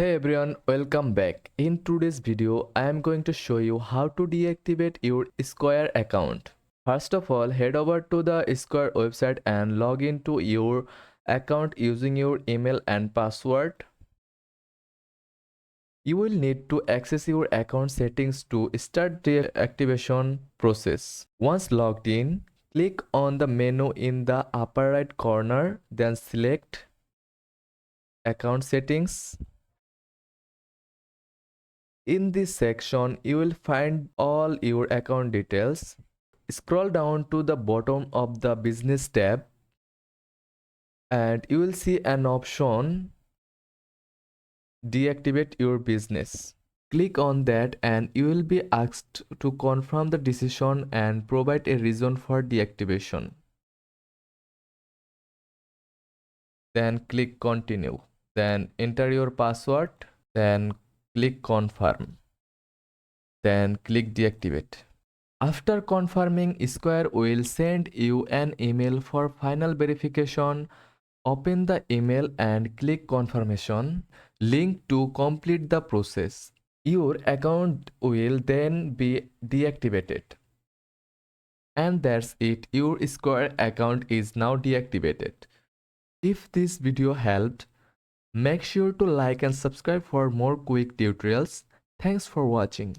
Hey everyone, welcome back. In today's video, I am going to show you how to deactivate your Square account. First of all, head over to the Square website and log into your account using your email and password. You will need to access your account settings to start the activation process. Once logged in, click on the menu in the upper right corner, then select Account Settings. In this section, you will find all your account details. Scroll down to the bottom of the Business tab and you will see an option Deactivate your business. Click on that and you will be asked to confirm the decision and provide a reason for deactivation. Then click Continue. Then enter your password. Then click Confirm. Then click Deactivate. After confirming, Square will send you an email for final verification. Open the email and click confirmation link to complete the process. Your account will then be deactivated. And that's it. Your Square account is now deactivated. If this video helped, make sure to like and subscribe for more quick tutorials. Thanks for watching.